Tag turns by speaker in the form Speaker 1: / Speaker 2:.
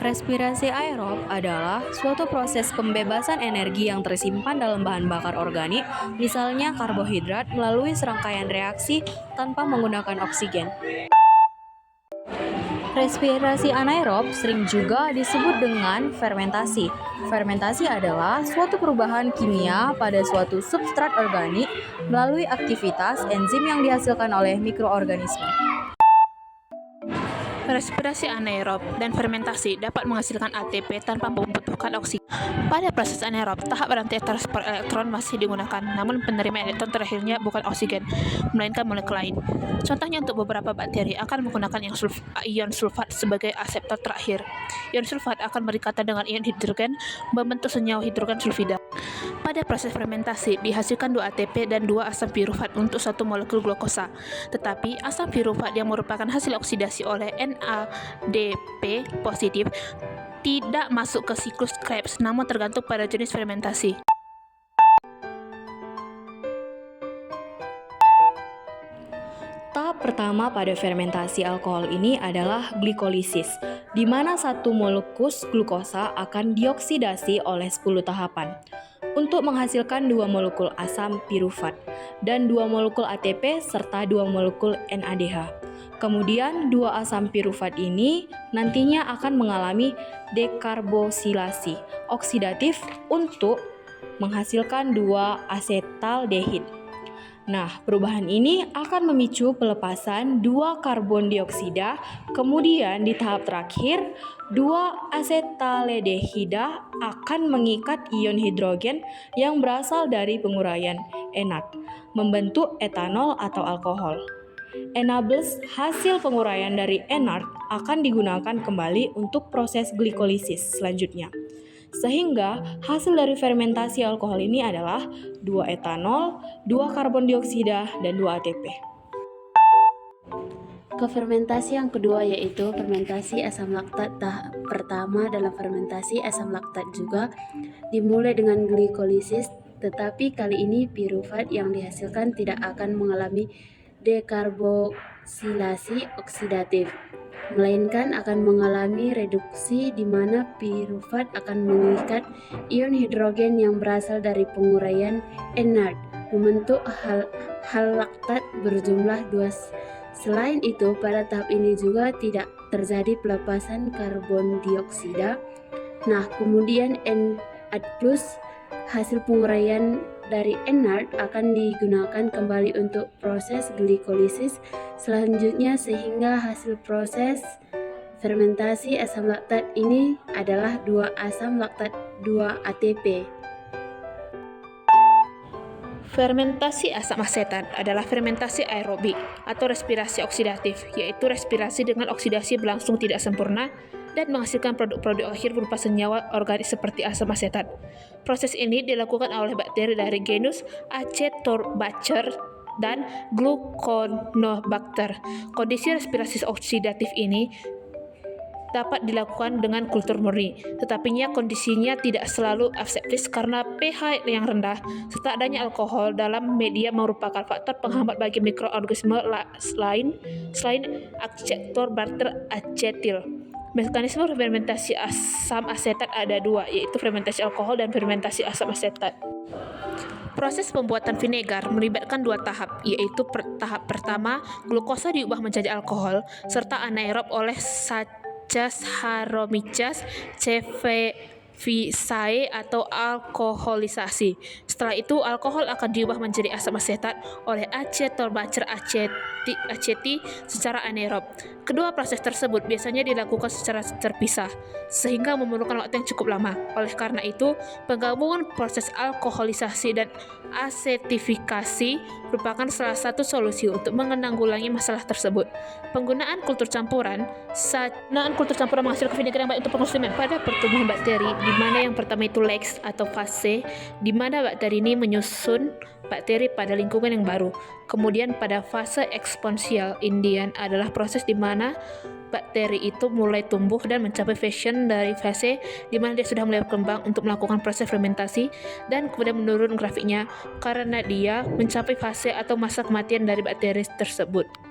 Speaker 1: Respirasi aerob adalah suatu proses pembebasan energi yang tersimpan dalam bahan bakar organik, misalnya karbohidrat, melalui serangkaian reaksi tanpa menggunakan oksigen. Respirasi anaerob sering juga disebut dengan fermentasi. Fermentasi adalah suatu perubahan kimia pada suatu substrat organik melalui aktivitas enzim yang dihasilkan oleh mikroorganisme.
Speaker 2: Respirasi anaerob dan fermentasi dapat menghasilkan ATP tanpa membutuhkan oksigen. Pada proses anaerob, tahap rantai transport elektron masih digunakan, namun penerima elektron terakhirnya bukan oksigen, melainkan molekul lain. Contohnya untuk beberapa bakteri akan menggunakan ion sulfat sebagai aseptor terakhir. Ion sulfat akan berikatan dengan ion hidrogen membentuk senyawa hidrogen sulfida. Pada proses fermentasi, dihasilkan 2 ATP dan 2 asam pirufat untuk satu molekul glukosa. Tetapi asam pirufat yang merupakan hasil oksidasi oleh NADP positif tidak masuk ke siklus Krebs, namun tergantung pada jenis fermentasi.
Speaker 1: Tahap pertama pada fermentasi alkohol ini adalah glikolisis, di mana satu molekul glukosa akan dioksidasi oleh 10 tahapan untuk menghasilkan 2 molekul asam pirufat dan 2 molekul ATP serta 2 molekul NADH. Kemudian 2 asam pirufat ini nantinya akan mengalami dekarboksilasi oksidatif untuk menghasilkan 2 asetaldehid. Nah, perubahan ini akan memicu pelepasan 2 karbon dioksida, kemudian di tahap terakhir 2 asetaldehida akan mengikat ion hidrogen yang berasal dari penguraian enat, membentuk etanol atau alkohol. Enables hasil penguraian dari enat akan digunakan kembali untuk proses glikolisis selanjutnya. Sehingga hasil dari fermentasi alkohol ini adalah 2 etanol, 2 karbon dioksida, dan 2 ATP.
Speaker 3: Ke fermentasi yang kedua yaitu fermentasi asam laktat. Tahap pertama dalam fermentasi asam laktat juga dimulai dengan glikolisis, tetapi kali ini pirufat yang dihasilkan tidak akan mengalami dekarboksilasi oksidatif, melainkan akan mengalami reduksi di mana pirufat akan mengikat ion hidrogen yang berasal dari penguraian enat membentuk halaktat berjumlah 2. Selain itu, pada tahap ini juga tidak terjadi pelepasan karbon dioksida. Nah, kemudian NAD+ hasil penguraian dari enat akan digunakan kembali untuk proses glikolisis selanjutnya, sehingga hasil proses fermentasi asam laktat ini adalah 2 asam laktat 2 ATP.
Speaker 2: Fermentasi asam asetat adalah fermentasi aerobik atau respirasi oksidatif, yaitu respirasi dengan oksidasi berlangsung tidak sempurna dan menghasilkan produk-produk akhir berupa senyawa organik seperti asam asetat. Proses ini dilakukan oleh bakteri dari genus Acetobacter dan Gluconobacter. Kondisi respirasi oksidatif ini dapat dilakukan dengan kultur murni, tetapi kondisinya tidak selalu aseptis karena pH yang rendah serta adanya alkohol dalam media merupakan faktor penghambat bagi mikroorganisme lain selain Acetobacter acetyl. Mekanisme fermentasi asam asetat ada 2, yaitu fermentasi alkohol dan fermentasi asam asetat. Proses pembuatan vinegar melibatkan 2 tahap, yaitu tahap pertama, glukosa diubah menjadi alkohol, serta anaerob oleh Saccharomyces cerevisiae atau alkoholisasi. Setelah itu, alkohol akan diubah menjadi asam asetat oleh Acetobacter aceti secara anaerob. Kedua proses tersebut biasanya dilakukan secara terpisah, sehingga memerlukan waktu yang cukup lama. Oleh karena itu, penggabungan proses alkoholisasi dan asetifikasi merupakan salah satu solusi untuk menanggulangi masalah tersebut. Penggunaan kultur campuran menghasilkan vinegar yang baik untuk pengonsumen pada pertumbuhan bakteri, di mana yang pertama itu lex atau fase, di mana bakteri ini menyusun bakteri pada lingkungan yang baru. Kemudian pada fase eksponensial Indian adalah proses di mana bakteri itu mulai tumbuh dan mencapai fashion dari fase di mana dia sudah mulai berkembang untuk melakukan proses fermentasi, dan kemudian menurun grafiknya karena dia mencapai fase atau masa kematian dari bakteri tersebut.